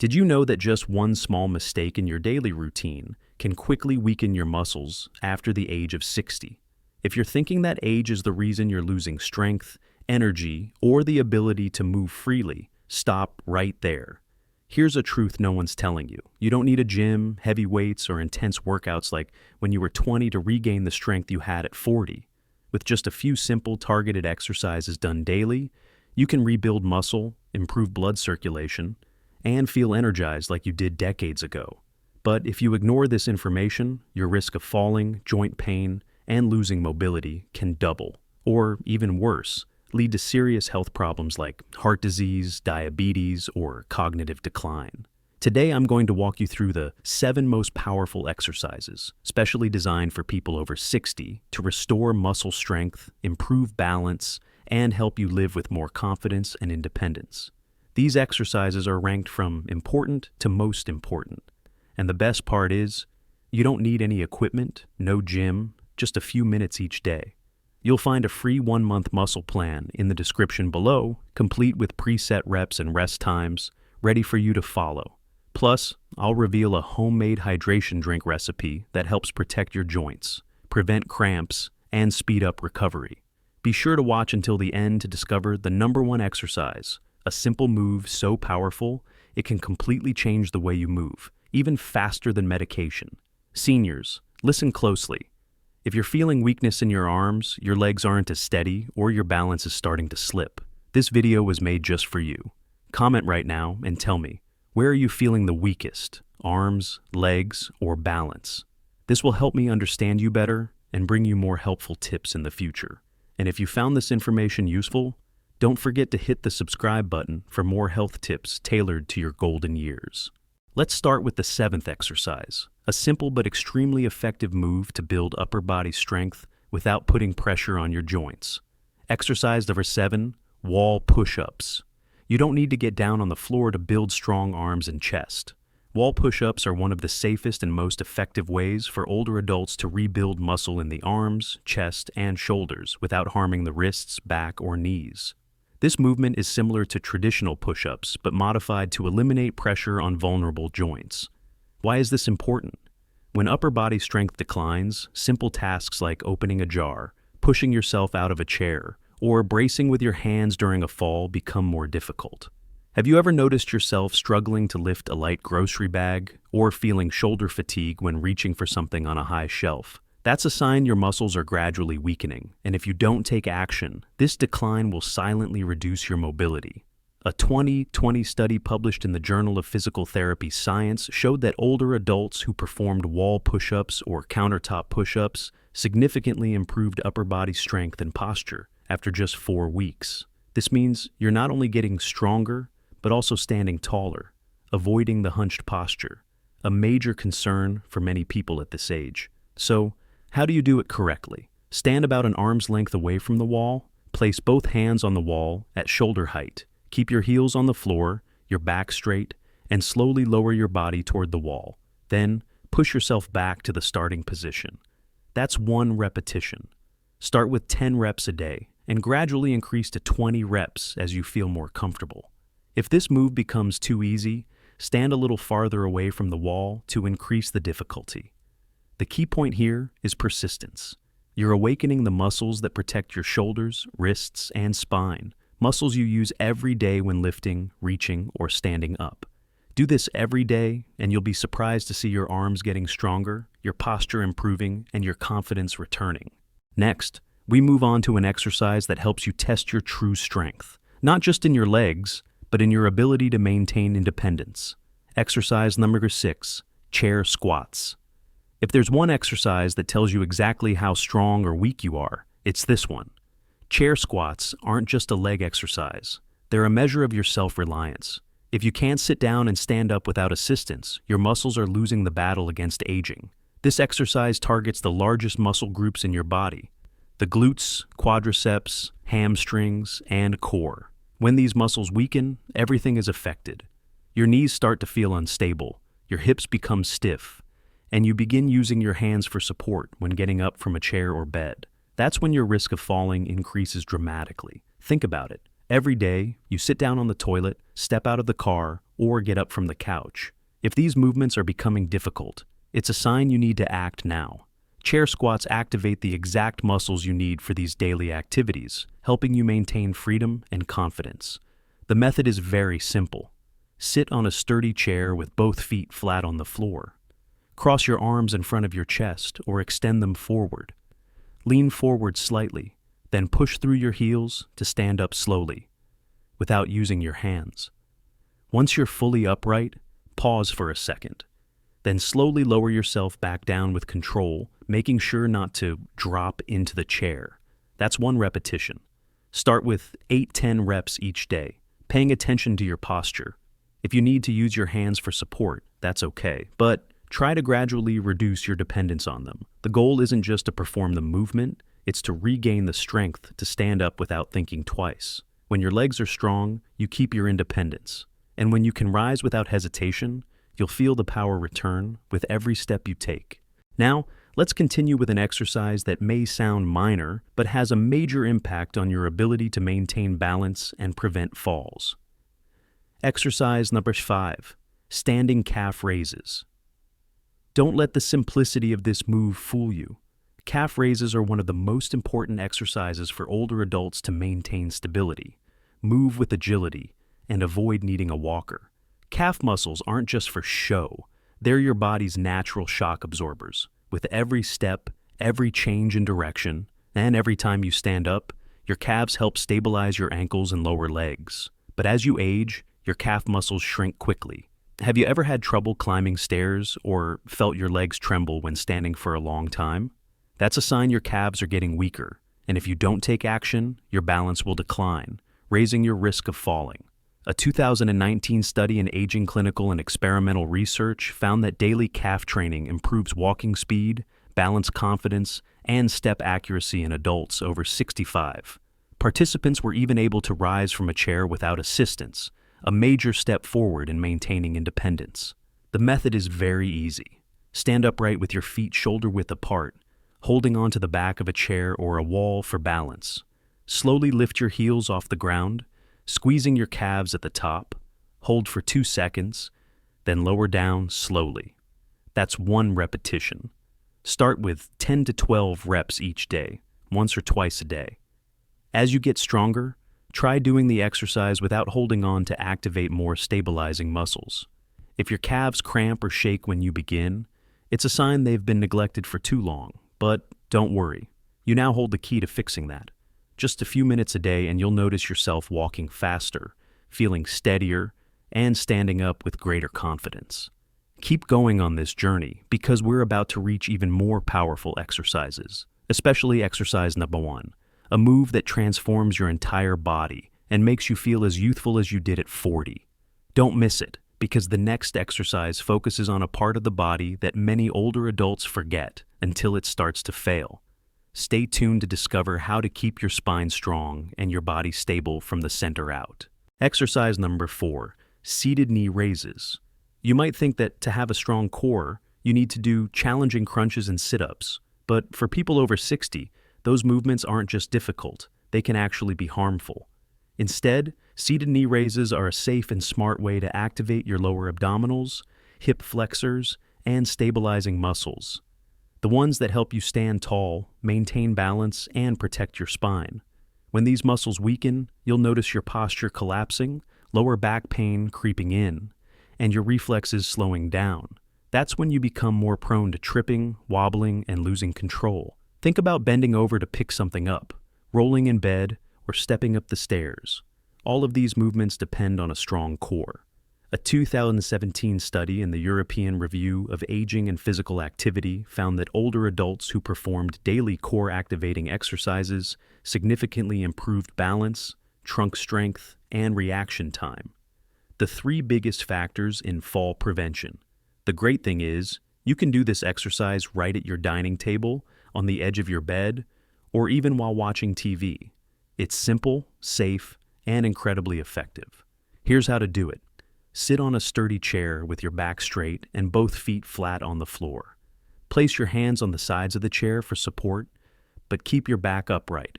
Did you know that just one small mistake in your daily routine can quickly weaken your muscles after the age of 60? If you're thinking that age is the reason you're losing strength, energy, or the ability to move freely, stop right there. Here's a truth no one's telling you. You don't need a gym, heavy weights, or intense workouts like when you were 20 to regain the strength you had at 40. With just a few simple targeted exercises done daily, you can rebuild muscle, improve blood circulation, and feel energized like you did decades ago. But if you ignore this information, your risk of falling, joint pain, and losing mobility can double, or even worse, lead to serious health problems like heart disease, diabetes, or cognitive decline. Today, I'm going to walk you through the 7 most powerful exercises, specially designed for people over 60, to restore muscle strength, improve balance, and help you live with more confidence and independence. These exercises are ranked from important to most important. And the best part is, you don't need any equipment, no gym, just a few minutes each day. You'll find a free 1-month muscle plan in the description below, complete with preset reps and rest times, ready for you to follow. Plus, I'll reveal a homemade hydration drink recipe that helps protect your joints, prevent cramps, and speed up recovery. Be sure to watch until the end to discover the #1 exercise, a simple move so powerful it can completely change the way you move, even faster than medication. Seniors, listen closely. If you're feeling weakness in your arms, your legs aren't as steady, or your balance is starting to slip, this video was made just for you. Comment right now and tell me, where are you feeling the weakest? Arms, legs, or balance? This will help me understand you better and bring you more helpful tips in the future. And if you found this information useful, don't forget to hit the subscribe button for more health tips tailored to your golden years. Let's start with the 7th exercise, a simple but extremely effective move to build upper body strength without putting pressure on your joints. Exercise number 7, wall push-ups. You don't need to get down on the floor to build strong arms and chest. Wall push-ups are one of the safest and most effective ways for older adults to rebuild muscle in the arms, chest, and shoulders without harming the wrists, back, or knees. This movement is similar to traditional push-ups, but modified to eliminate pressure on vulnerable joints. Why is this important? When upper body strength declines, simple tasks like opening a jar, pushing yourself out of a chair, or bracing with your hands during a fall become more difficult. Have you ever noticed yourself struggling to lift a light grocery bag, or feeling shoulder fatigue when reaching for something on a high shelf? That's a sign your muscles are gradually weakening, and if you don't take action, this decline will silently reduce your mobility. A 2020 study published in the Journal of Physical Therapy Science showed that older adults who performed wall push-ups or countertop push-ups significantly improved upper body strength and posture after just 4 weeks. This means you're not only getting stronger, but also standing taller, avoiding the hunched posture, a major concern for many people at this age. So, how do you do it correctly? Stand about an arm's length away from the wall, place both hands on the wall at shoulder height, keep your heels on the floor, your back straight, and slowly lower your body toward the wall. Then, push yourself back to the starting position. That's 1 repetition. Start with 10 reps a day, and gradually increase to 20 reps as you feel more comfortable. If this move becomes too easy, stand a little farther away from the wall to increase the difficulty. The key point here is persistence. You're awakening the muscles that protect your shoulders, wrists, and spine, muscles you use every day when lifting, reaching, or standing up. Do this every day, and you'll be surprised to see your arms getting stronger, your posture improving, and your confidence returning. Next, we move on to an exercise that helps you test your true strength, not just in your legs, but in your ability to maintain independence. Exercise number 6, chair squats. If there's one exercise that tells you exactly how strong or weak you are, it's this one. Chair squats aren't just a leg exercise. They're a measure of your self-reliance. If you can't sit down and stand up without assistance, your muscles are losing the battle against aging. This exercise targets the largest muscle groups in your body: the glutes, quadriceps, hamstrings, and core. When these muscles weaken, everything is affected. Your knees start to feel unstable, your hips become stiff, and you begin using your hands for support when getting up from a chair or bed. That's when your risk of falling increases dramatically. Think about it. Every day, you sit down on the toilet, step out of the car, or get up from the couch. If these movements are becoming difficult, it's a sign you need to act now. Chair squats activate the exact muscles you need for these daily activities, helping you maintain freedom and confidence. The method is very simple. Sit on a sturdy chair with both feet flat on the floor. Cross your arms in front of your chest or extend them forward. Lean forward slightly, then push through your heels to stand up slowly, without using your hands. Once you're fully upright, pause for a second. Then slowly lower yourself back down with control, making sure not to drop into the chair. That's one repetition. Start with 8-10 reps each day, paying attention to your posture. If you need to use your hands for support, that's okay, but try to gradually reduce your dependence on them. The goal isn't just to perform the movement, it's to regain the strength to stand up without thinking twice. When your legs are strong, you keep your independence. And when you can rise without hesitation, you'll feel the power return with every step you take. Now, let's continue with an exercise that may sound minor, but has a major impact on your ability to maintain balance and prevent falls. Exercise number 5, standing calf raises. Don't let the simplicity of this move fool you. Calf raises are one of the most important exercises for older adults to maintain stability, move with agility, and avoid needing a walker. Calf muscles aren't just for show, they're your body's natural shock absorbers. With every step, every change in direction, and every time you stand up, your calves help stabilize your ankles and lower legs. But as you age, your calf muscles shrink quickly. Have you ever had trouble climbing stairs or felt your legs tremble when standing for a long time? That's a sign your calves are getting weaker, and if you don't take action, your balance will decline, raising your risk of falling. A 2019 study in aging clinical and experimental research found that daily calf training improves walking speed, balance confidence, and step accuracy in adults over 65. Participants were even able to rise from a chair without assistance, a major step forward in maintaining independence. The method is very easy. Stand upright with your feet shoulder-width apart, holding onto the back of a chair or a wall for balance. Slowly lift your heels off the ground, squeezing your calves at the top. Hold for 2 seconds, then lower down slowly. That's 1 repetition. Start with 10 to 12 reps each day, once or twice a day. As you get stronger, try doing the exercise without holding on to activate more stabilizing muscles. If your calves cramp or shake when you begin, it's a sign they've been neglected for too long. But don't worry, you now hold the key to fixing that. Just a few minutes a day and you'll notice yourself walking faster, feeling steadier, and standing up with greater confidence. Keep going on this journey because we're about to reach even more powerful exercises, especially exercise number 1, a move that transforms your entire body and makes you feel as youthful as you did at 40. Don't miss it because the next exercise focuses on a part of the body that many older adults forget until it starts to fail. Stay tuned to discover how to keep your spine strong and your body stable from the center out. Exercise number 4, seated knee raises. You might think that to have a strong core, you need to do challenging crunches and sit-ups. But for people over 60, those movements aren't just difficult, they can actually be harmful. Instead, seated knee raises are a safe and smart way to activate your lower abdominals, hip flexors, and stabilizing muscles. The ones that help you stand tall, maintain balance, and protect your spine. When these muscles weaken, you'll notice your posture collapsing, lower back pain creeping in, and your reflexes slowing down. That's when you become more prone to tripping, wobbling, and losing control. Think about bending over to pick something up, rolling in bed, or stepping up the stairs. All of these movements depend on a strong core. A 2017 study in the European Review of Aging and Physical Activity found that older adults who performed daily core-activating exercises significantly improved balance, trunk strength, and reaction time. The 3 biggest factors in fall prevention. The great thing is, you can do this exercise right at your dining table, on the edge of your bed, or even while watching TV. It's simple, safe, and incredibly effective. Here's how to do it. Sit on a sturdy chair with your back straight and both feet flat on the floor. Place your hands on the sides of the chair for support, but keep your back upright.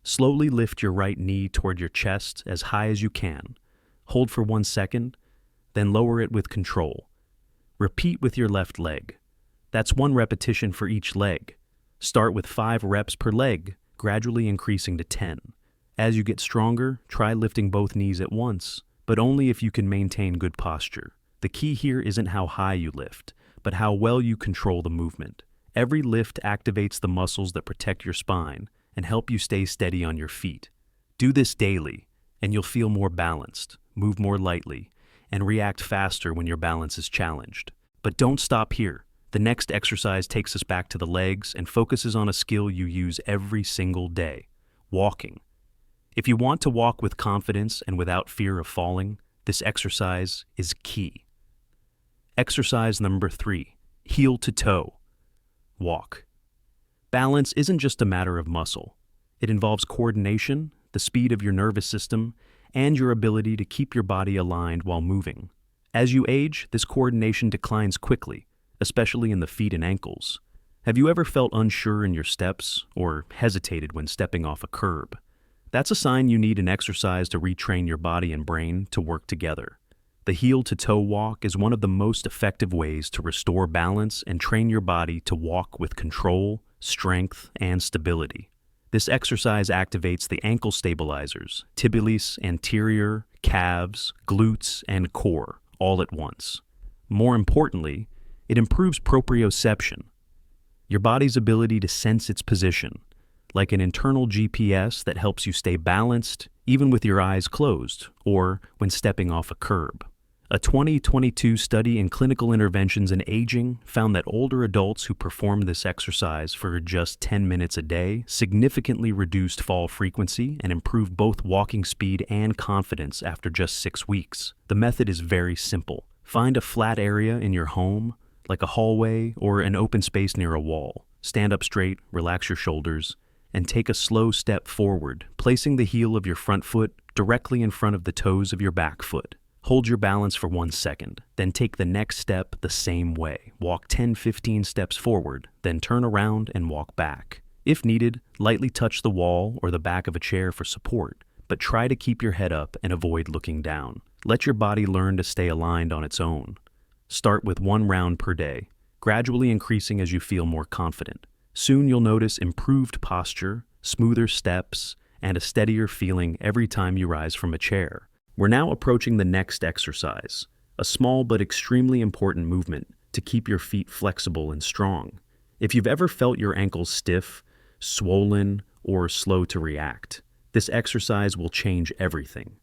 Slowly lift your right knee toward your chest as high as you can. Hold for 1 second, then lower it with control. Repeat with your left leg. That's 1 repetition for each leg. Start with 5 reps per leg, gradually increasing to 10. As you get stronger, try lifting both knees at once, but only if you can maintain good posture. The key here isn't how high you lift, but how well you control the movement. Every lift activates the muscles that protect your spine and help you stay steady on your feet. Do this daily, and you'll feel more balanced, move more lightly, and react faster when your balance is challenged. But don't stop here. The next exercise takes us back to the legs and focuses on a skill you use every single day: walking. If you want to walk with confidence and without fear of falling, this exercise is key. Exercise number 3, heel to toe. Walk. Balance isn't just a matter of muscle. It involves coordination, the speed of your nervous system, and your ability to keep your body aligned while moving. As you age, this coordination declines quickly, especially in the feet and ankles. Have you ever felt unsure in your steps or hesitated when stepping off a curb? That's a sign you need an exercise to retrain your body and brain to work together. The heel-to-toe walk is one of the most effective ways to restore balance and train your body to walk with control, strength, and stability. This exercise activates the ankle stabilizers, tibialis anterior, calves, glutes, and core, all at once. More importantly, it improves proprioception, your body's ability to sense its position, like an internal GPS that helps you stay balanced even with your eyes closed or when stepping off a curb. A 2022 study in clinical interventions in aging found that older adults who performed this exercise for just 10 minutes a day significantly reduced fall frequency and improved both walking speed and confidence after just 6 weeks. The method is very simple. Find a flat area in your home, like a hallway or an open space near a wall. Stand up straight, relax your shoulders, and take a slow step forward, placing the heel of your front foot directly in front of the toes of your back foot. Hold your balance for 1 second, then take the next step the same way. Walk 10-15 steps forward, then turn around and walk back. If needed, lightly touch the wall or the back of a chair for support, but try to keep your head up and avoid looking down. Let your body learn to stay aligned on its own. Start with 1 round per day, gradually increasing as you feel more confident. Soon you'll notice improved posture, smoother steps, and a steadier feeling every time you rise from a chair. We're now approaching the next exercise, a small but extremely important movement to keep your feet flexible and strong. If you've ever felt your ankles stiff, swollen, or slow to react, this exercise will change everything.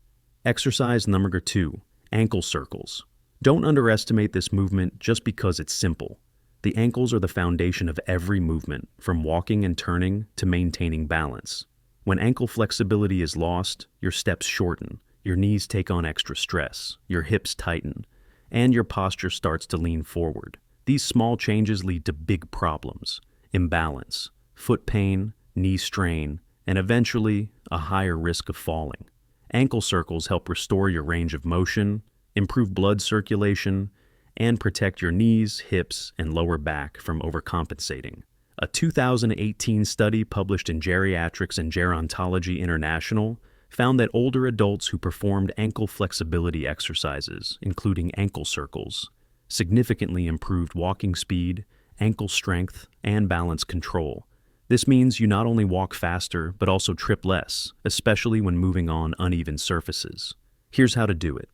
Exercise number 2, ankle circles. Don't underestimate this movement just because it's simple. The ankles are the foundation of every movement, from walking and turning to maintaining balance. When ankle flexibility is lost, your steps shorten, your knees take on extra stress, your hips tighten, and your posture starts to lean forward. These small changes lead to big problems: imbalance, foot pain, knee strain, and eventually a higher risk of falling. Ankle circles help restore your range of motion, improve blood circulation, and protect your knees, hips, and lower back from overcompensating. A 2018 study published in Geriatrics and Gerontology International found that older adults who performed ankle flexibility exercises, including ankle circles, significantly improved walking speed, ankle strength, and balance control. This means you not only walk faster, but also trip less, especially when moving on uneven surfaces. Here's how to do it.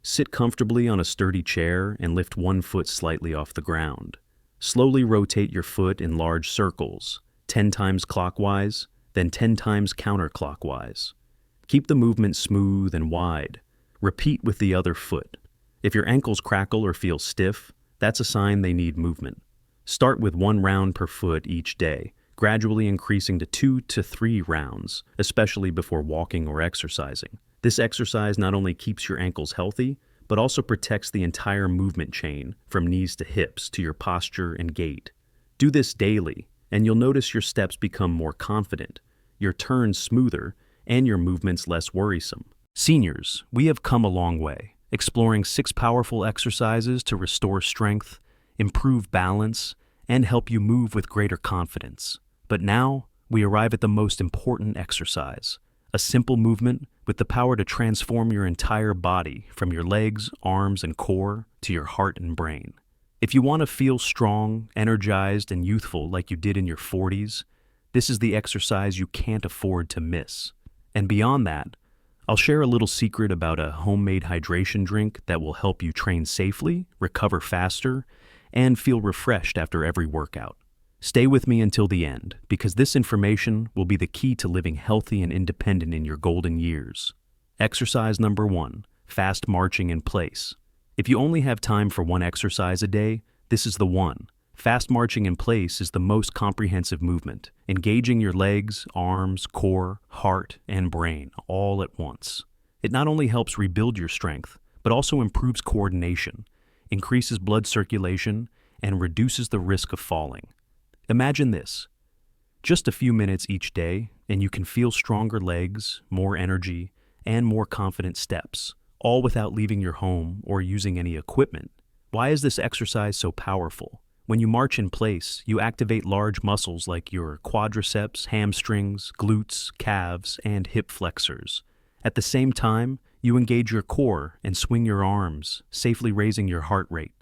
Sit comfortably on a sturdy chair and lift 1 foot slightly off the ground. Slowly rotate your foot in large circles, 10 times clockwise, then 10 times counterclockwise. Keep the movement smooth and wide. Repeat with the other foot. If your ankles crackle or feel stiff, that's a sign they need movement. Start with 1 round per foot each day, gradually increasing to 2 to 3 rounds, especially before walking or exercising. This exercise not only keeps your ankles healthy, but also protects the entire movement chain from knees to hips to your posture and gait. Do this daily, and you'll notice your steps become more confident, your turns smoother, and your movements less worrisome. Seniors, we have come a long way, exploring 6 powerful exercises to restore strength, improve balance, and help you move with greater confidence. But now, we arrive at the most important exercise, A simple movement with the power to transform your entire body, from your legs, arms, and core to your heart and brain. If you want to feel strong, energized, and youthful like you did in your 40s, this is the exercise you can't afford to miss. And beyond that, I'll share a little secret about a homemade hydration drink that will help you train safely, recover faster, and feel refreshed after every workout. Stay with me until the end, because this information will be the key to living healthy and independent in your golden years. Exercise number 1, fast marching in place. If you only have time for one exercise a day, this is the one. Fast marching in place is the most comprehensive movement, engaging your legs, arms, core, heart, and brain all at once. It not only helps rebuild your strength, but also improves coordination, increases blood circulation, and reduces the risk of falling. Imagine this. Just a few minutes each day, and you can feel stronger legs, more energy, and more confident steps, all without leaving your home or using any equipment. Why is this exercise so powerful? When you march in place, you activate large muscles like your quadriceps, hamstrings, glutes, calves, and hip flexors. At the same time, you engage your core and swing your arms, safely raising your heart rate.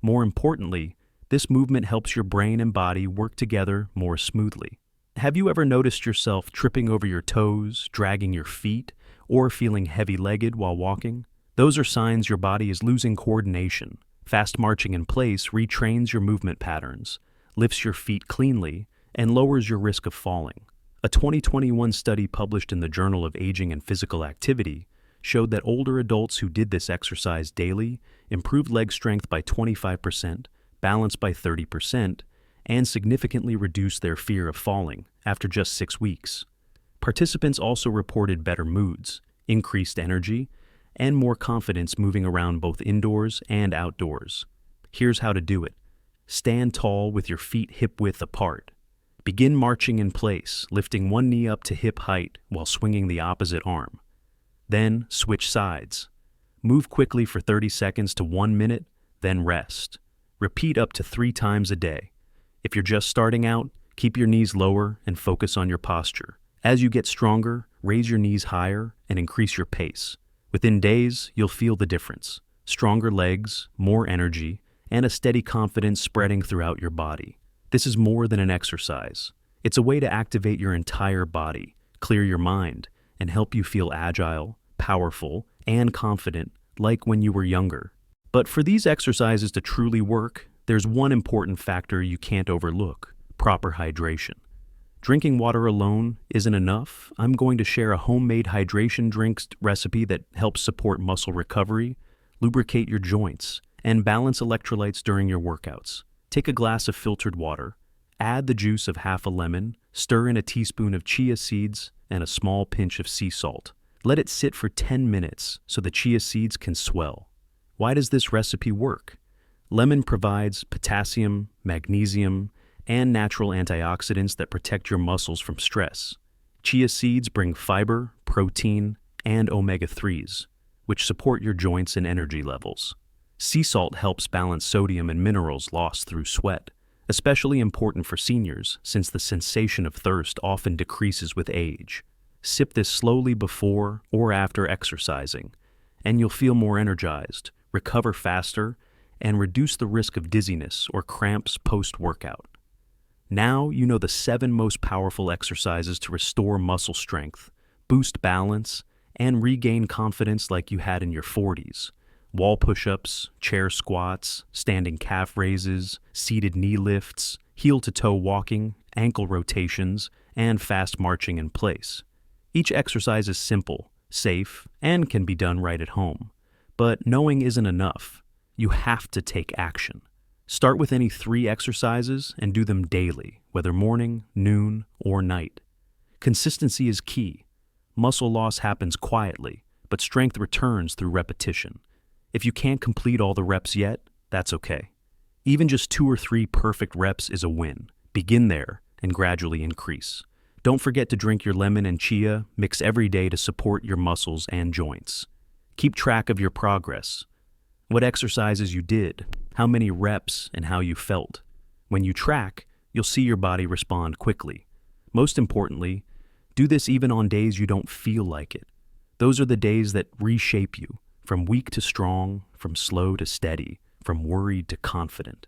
More importantly, this movement helps your brain and body work together more smoothly. Have you ever noticed yourself tripping over your toes, dragging your feet, or feeling heavy-legged while walking? Those are signs your body is losing coordination. Fast marching in place retrains your movement patterns, lifts your feet cleanly, and lowers your risk of falling. A 2021 study published in the Journal of Aging and Physical Activity showed that older adults who did this exercise daily improved leg strength by 25%, balance by 30%, and significantly reduced their fear of falling after just 6 weeks. Participants also reported better moods, increased energy, and more confidence moving around both indoors and outdoors. Here's how to do it. Stand tall with your feet hip-width apart. Begin marching in place, lifting one knee up to hip height while swinging the opposite arm. Then switch sides. Move quickly for 30 seconds to 1 minute, then rest. Repeat up to 3 times a day. If you're just starting out, keep your knees lower and focus on your posture. As you get stronger, raise your knees higher and increase your pace. Within days, you'll feel the difference. Stronger legs, more energy, and a steady confidence spreading throughout your body. This is more than an exercise. It's a way to activate your entire body, clear your mind, and help you feel agile, powerful, and confident like when you were younger. But for these exercises to truly work, there's one important factor you can't overlook: proper hydration. Drinking water alone isn't enough. I'm going to share a homemade hydration drinks recipe that helps support muscle recovery, lubricate your joints, and balance electrolytes during your workouts. Take a glass of filtered water, add the juice of half a lemon, stir in a teaspoon of chia seeds and a small pinch of sea salt. Let it sit for 10 minutes so the chia seeds can swell. Why does this recipe work? Lemon provides potassium, magnesium, and natural antioxidants that protect your muscles from stress. Chia seeds bring fiber, protein, and omega-3s, which support your joints and energy levels. Sea salt helps balance sodium and minerals lost through sweat, especially important for seniors since the sensation of thirst often decreases with age. Sip this slowly before or after exercising, and you'll feel more energized, recover faster, and reduce the risk of dizziness or cramps post-workout. Now you know the 7 most powerful exercises to restore muscle strength, boost balance, and regain confidence like you had in your 40s. Wall push-ups, chair squats, standing calf raises, seated knee lifts, heel-to-toe walking, ankle rotations, and fast marching in place. Each exercise is simple, safe, and can be done right at home. But knowing isn't enough. You have to take action. Start with any 3 exercises and do them daily, whether morning, noon, or night. Consistency is key. Muscle loss happens quietly, but strength returns through repetition. If you can't complete all the reps yet, that's okay. Even just 2 or 3 perfect reps is a win. Begin there and gradually increase. Don't forget to drink your lemon and chia mix every day to support your muscles and joints. Keep track of your progress. What exercises you did, how many reps, and how you felt. When you track, you'll see your body respond quickly. Most importantly, Do this even on days you don't feel like it. Those are the days that reshape you, from weak to strong, from slow to steady, from worried to confident.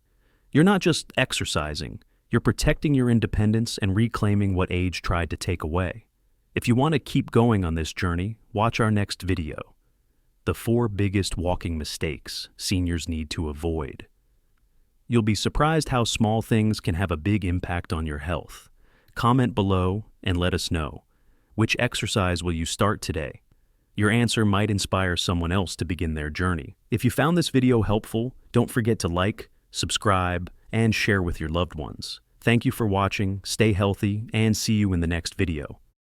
You're not just exercising, you're protecting your independence and reclaiming what age tried to take away. If you want to keep going on this journey, watch our next video. The 4 biggest walking mistakes seniors need to avoid. You'll be surprised how small things can have a big impact on your health. Comment below and let us know. Which exercise will you start today? Your answer might inspire someone else to begin their journey. If you found this video helpful, don't forget to like, subscribe, and share with your loved ones. Thank you for watching, stay healthy, and see you in the next video.